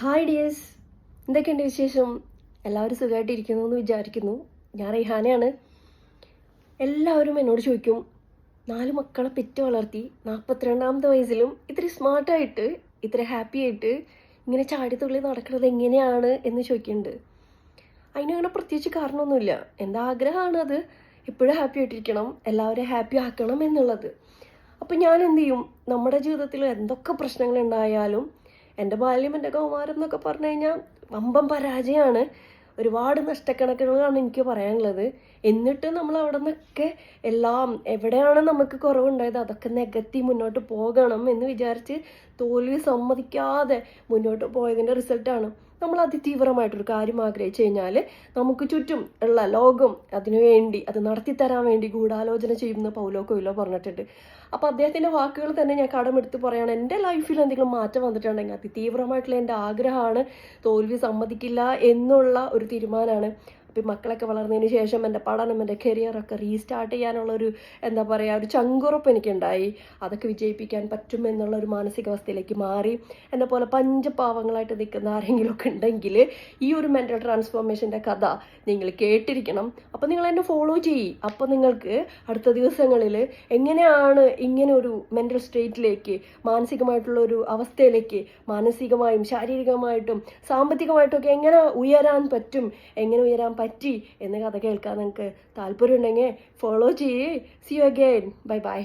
Hi dears, എന്തൊക്കെയുണ്ട് വിശേഷം? എല്ലാവരും സുഖമായിട്ടിരിക്കുന്നു എന്ന് വിചാരിക്കുന്നു. ഞാൻ റെയ്ഹാനയാണ്. എല്ലാവരും എന്നോട് ചോദിക്കും, 4 മക്കളെ പെറ്റ് വളർത്തി 42ാമത്തെ വയസ്സിലും ഇത്ര സ്മാർട്ടായിട്ട് ഇത്ര ഹാപ്പി ആയിട്ട് ഇങ്ങനെ ചാടിത്തുള്ളി നടക്കുന്നത് എങ്ങനെയാണ് എന്ന് ചോദിക്കുന്നുണ്ട്. അതിനങ്ങനെ പ്രത്യേകിച്ച് കാരണമൊന്നുമില്ല. എൻ്റെ ആഗ്രഹമാണ് അത് എപ്പോഴും ഹാപ്പി ആയിട്ടിരിക്കണം, എല്ലാവരെയും ഹാപ്പി ആക്കണം എന്നുള്ളത്. അപ്പം ഞാൻ എന്ത് ചെയ്യും, നമ്മുടെ ജീവിതത്തിൽ എന്തൊക്കെ പ്രശ്നങ്ങളുണ്ടായാലും എൻ്റെ ബാല്യം എൻ്റെ കൗമാരം എന്നൊക്കെ പറഞ്ഞു കഴിഞ്ഞാൽ വമ്പൻ പരാജയമാണ്. ഒരുപാട് നഷ്ടക്കണക്കുകളാണ് എനിക്ക് പറയാനുള്ളത്. എന്നിട്ട് നമ്മൾ അവിടെ നിന്നൊക്കെ എല്ലാം എവിടെയാണ് നമുക്ക് കുറവുണ്ടായത് അതൊക്കെ നികത്തി മുന്നോട്ട് പോകണം എന്ന് വിചാരിച്ച് തോൽവി സമ്മതിക്കാതെ മുന്നോട്ട് പോയതിൻ്റെ റിസൾട്ടാണ് നമ്മൾ അതിതീവ്രമായിട്ടൊരു കാര്യം ആഗ്രഹിച്ചു കഴിഞ്ഞാൽ നമുക്ക് ചുറ്റും ഉള്ള ലോകം അതിനുവേണ്ടി അത് നടത്തിത്തരാൻ വേണ്ടി ഗൂഢാലോചന ചെയ്യുന്ന പൗലോ കൊയ്ലോ പറഞ്ഞിട്ടുണ്ട്. അപ്പോൾ അദ്ദേഹത്തിൻ്റെ വാക്കുകൾ തന്നെ ഞാൻ കടമെടുത്ത് പറയുകയാണ്. എൻ്റെ ലൈഫിൽ എന്തെങ്കിലും മാറ്റം വന്നിട്ടുണ്ടെങ്കിൽ അതിതീവ്രമായിട്ടുള്ള എൻ്റെ ആഗ്രഹമാണ് തോൽവി സമ്മതിക്കില്ല എന്നുള്ള ഒരു തീരുമാനമാണ്. അപ്പം മക്കളൊക്കെ വളർന്നതിന് ശേഷം എൻ്റെ പഠനം എൻ്റെ കരിയറൊക്കെ റീസ്റ്റാർട്ട് ചെയ്യാനുള്ളൊരു എന്താ പറയുക ഒരു ചങ്കുറപ്പ് എനിക്കുണ്ടായി. അതൊക്കെ വിജയിപ്പിക്കാൻ പറ്റും എന്നുള്ള ഒരു മാനസികാവസ്ഥയിലേക്ക് മാറി. എന്നെ പോലെ പഞ്ചപാവങ്ങളായിട്ട് നിൽക്കുന്ന ആരെങ്കിലുമൊക്കെ ഉണ്ടെങ്കിൽ ഈ ഒരു മെൻ്റൽ ട്രാൻസ്ഫോർമേഷൻ്റെ കഥ നിങ്ങൾ കേട്ടിരിക്കണം. അപ്പോൾ നിങ്ങൾ എന്നെ ഫോളോ ചെയ്യും. അപ്പോൾ നിങ്ങൾക്ക് അടുത്ത ദിവസങ്ങളിൽ എങ്ങനെയാണ് ഇങ്ങനെ ഒരു മെൻ്റൽ സ്റ്റേറ്റിലേക്ക് മാനസികമായിട്ടുള്ള ഒരു അവസ്ഥയിലേക്ക് മാനസികമായും ശാരീരികമായിട്ടും സാമ്പത്തികമായിട്ടും ഒക്കെ എങ്ങനെ ഉയരാൻ പറ്റും, എങ്ങനെ ഉയരാൻ പറ്റി എന്ന കഥ കേൾക്കാൻ നിങ്ങൾക്ക് താല്പര്യം ഉണ്ടെങ്കിൽ ഫോളോ ചെയ്യേ. C you again. Bye bye.